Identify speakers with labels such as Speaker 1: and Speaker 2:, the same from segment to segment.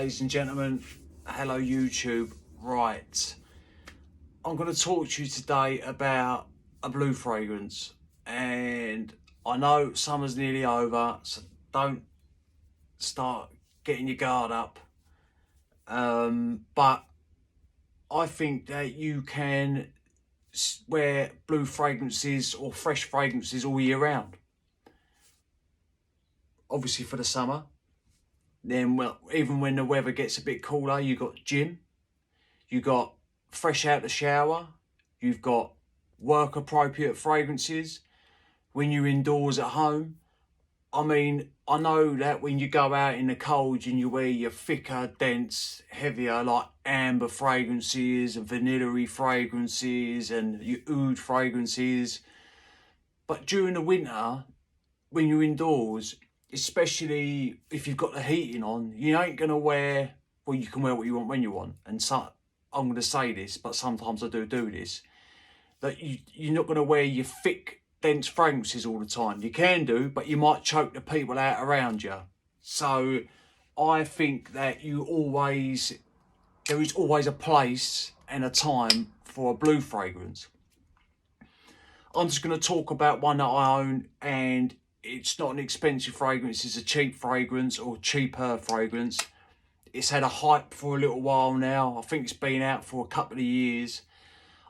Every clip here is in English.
Speaker 1: ladies and gentlemen. Hello, YouTube. Right. I'm going to talk to you today about a blue fragrance. And I know summer's nearly over, so don't start getting your guard up. But I think that you can wear blue fragrances or fresh fragrances all year round. Obviously for the summer. Then, well, even when the weather gets a bit cooler, you got gym, you got fresh out the shower, you've got work appropriate fragrances when you're indoors at home. I mean, I know that when you go out in the cold and you wear your thicker, dense, heavier, like amber fragrances and vanilla-y fragrances and your oud fragrances. But during the winter, when you're indoors, especially if you've got the heating on, you ain't going to wear, well, you can wear what you want when you want. And so, I'm going to say this, but sometimes I do this, that you're not going to wear your thick, dense fragrances all the time. You can do, but you might choke the people out around you. So I think that there is always a place and a time for a blue fragrance. I'm just going to talk about one that I own, and it's not an expensive fragrance, it's a cheap fragrance or cheaper fragrance. It's had a hype for a little while now. I think it's been out for a couple of years.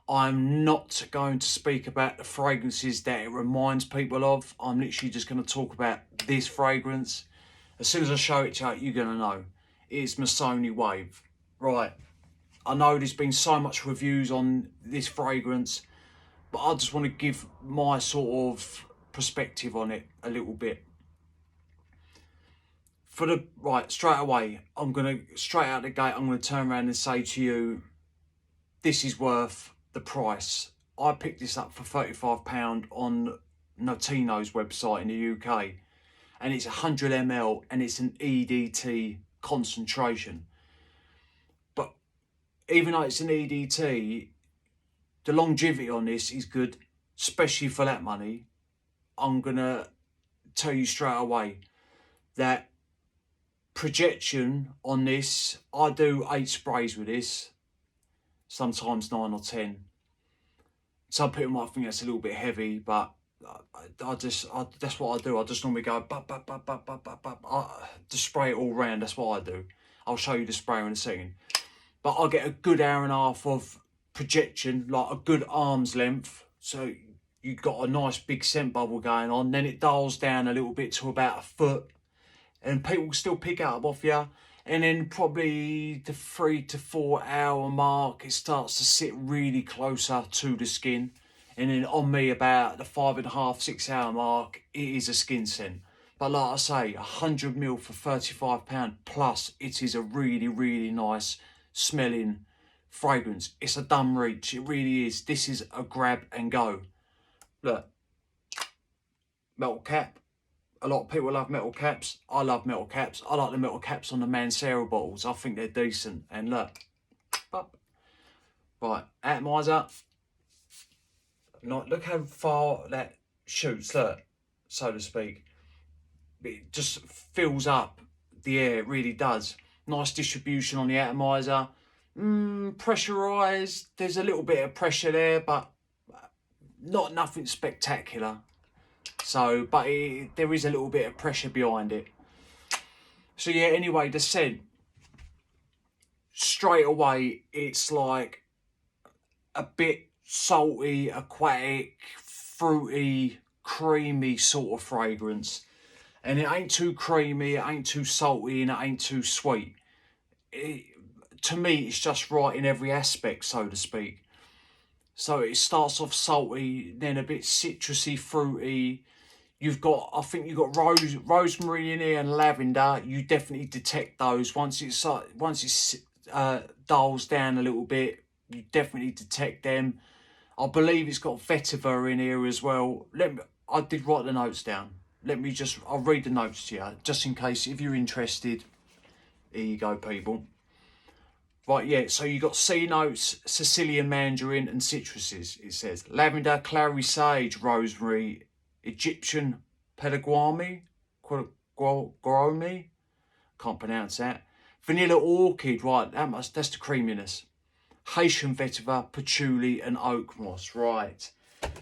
Speaker 1: I'm not going to speak about the fragrances that it reminds people of. I'm literally just going to talk about this fragrance. As soon as I show it to you, you're going to know. It's Missoni Wave. Right. I know there's been so much reviews on this fragrance, but I just want to give my sort of perspective on it a little bit. Straight away, straight out the gate, I'm going to turn around and say to you, this is worth the price. I picked this up for £35 on Notino's website in the UK, and it's 100 ml and it's an EDT concentration. But even though it's an EDT, the longevity on this is good, especially for that money. I'm going to tell you straight away that projection on this, I do 8 sprays with this, sometimes 9 or 10. Some people might think that's a little bit heavy, but that's what I do. I just normally go I just spray it all round. That's what I do. I'll show you the sprayer in a second. But I get a good hour and a half of projection, like a good arm's length. So you've got a nice big scent bubble going on. Then it dials down a little bit to about a foot, and people will still pick up off you. And then probably the 3 to 4 hour mark, it starts to sit really closer to the skin. And then on me, about the 5.5, 6 hour mark, it is a skin scent. But like I say, 100 ml for £35 plus, it is a really, really nice smelling fragrance. It's a dumb reach, it really is. This is a grab and go. Look, metal cap. A lot of people love metal caps. I love metal caps. I like the metal caps on the Mancera bottles. I think they're decent. And look, right, atomizer. Look how far that shoots, look, so to speak. It just fills up the air, it really does. Nice distribution on the atomizer. Pressurized. There's a little bit of pressure there, but not nothing spectacular. So, but there is a little bit of pressure behind it. So yeah, anyway, the scent, straight away, it's like a bit salty, aquatic, fruity, creamy sort of fragrance. And it ain't too creamy, it ain't too salty, and it ain't too sweet. To me, it's just right in every aspect, so to speak. So it starts off salty, then a bit citrusy, fruity. I think you've got rosemary in here and lavender. You definitely detect those once it dials down a little bit. You definitely detect them. I believe it's got vetiver in here as well. I did write the notes down. I'll read the notes to you just in case if you're interested. Here you go, people. Right, yeah, so you got C notes, Sicilian mandarin and citruses, it says. Lavender, clary sage, rosemary, Egyptian pedaguami, can't pronounce that. Vanilla orchid, right, that's the creaminess. Haitian vetiver, patchouli and oak moss, right.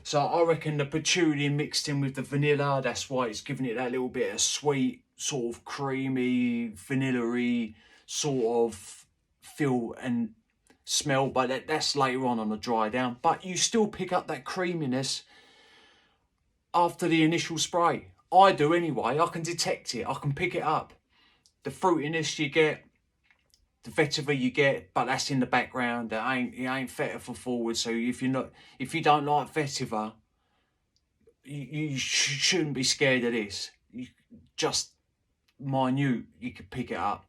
Speaker 1: So I reckon the patchouli mixed in with the vanilla, that's why it's giving it that little bit of sweet, sort of creamy, vanilla-y sort of feel and smell, but that's later on the dry down. But you still pick up that creaminess after the initial spray. I do anyway. I can detect it. I can pick it up. The fruitiness you get, the vetiver you get, but that's in the background. It ain't vetiver forward. So if you don't like vetiver, you shouldn't be scared of this. Just minute, you can pick it up.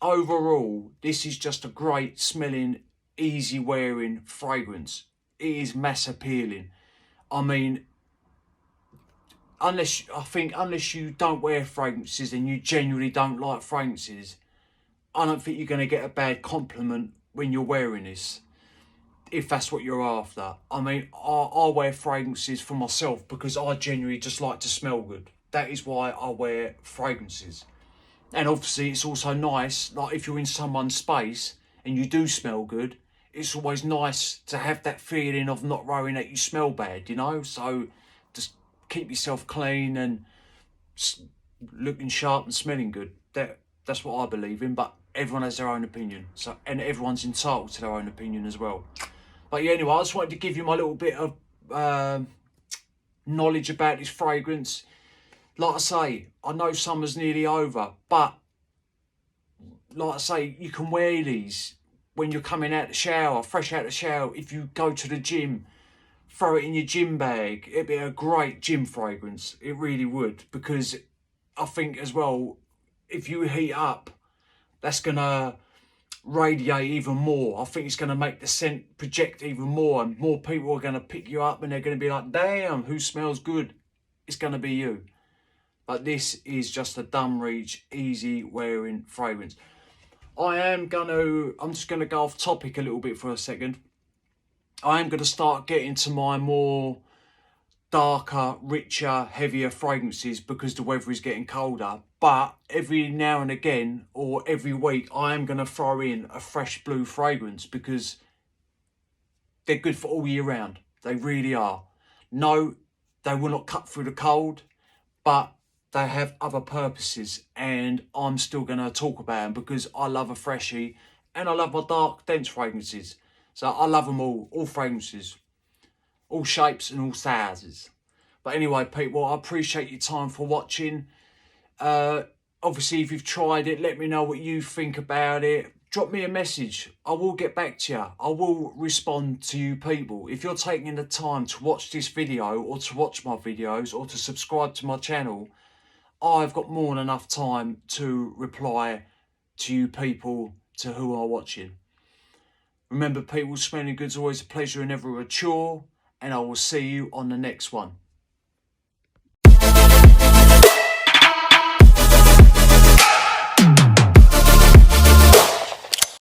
Speaker 1: Overall, this is just a great smelling, easy wearing fragrance. It is mass appealing. I mean, unless you don't wear fragrances and you genuinely don't like fragrances, I don't think you're going to get a bad compliment when you're wearing this, if that's what you're after. I mean, I wear fragrances for myself because I genuinely just like to smell good. That is why I wear fragrances. And obviously it's also nice, like if you're in someone's space and you do smell good, it's always nice to have that feeling of not worrying that you smell bad, you know? So just keep yourself clean and looking sharp and smelling good. That's what I believe in, but everyone has their own opinion. So, and everyone's entitled to their own opinion as well. But yeah, anyway, I just wanted to give you my little bit of knowledge about this fragrance. Like I say, I know summer's nearly over, but like I say, you can wear these when you're coming out the shower, fresh out the shower. If you go to the gym, throw it in your gym bag. It'd be a great gym fragrance. It really would, because I think as well, if you heat up, that's going to radiate even more. I think it's going to make the scent project even more, and more people are going to pick you up and they're going to be like, damn, who smells good? It's going to be you. But this is just a dumb reach, easy wearing fragrance. I'm just going to go off topic a little bit for a second. I am going to start getting to my more darker, richer, heavier fragrances because the weather is getting colder. But every now and again, or every week, I am going to throw in a fresh blue fragrance because they're good for all year round. They really are. No, they will not cut through the cold, but they have other purposes, and I'm still going to talk about them because I love a freshie and I love my dark, dense fragrances. So I love them all fragrances, all shapes and all sizes. But anyway, people, I appreciate your time for watching. Obviously, if you've tried it, let me know what you think about it. Drop me a message. I will get back to you. I will respond to you people. If you're taking the time to watch this video or to watch my videos or to subscribe to my channel, I've got more than enough time to reply to you people to who are watching. Remember, people, smelling good's always a pleasure and never a chore, and I will see you on the next one.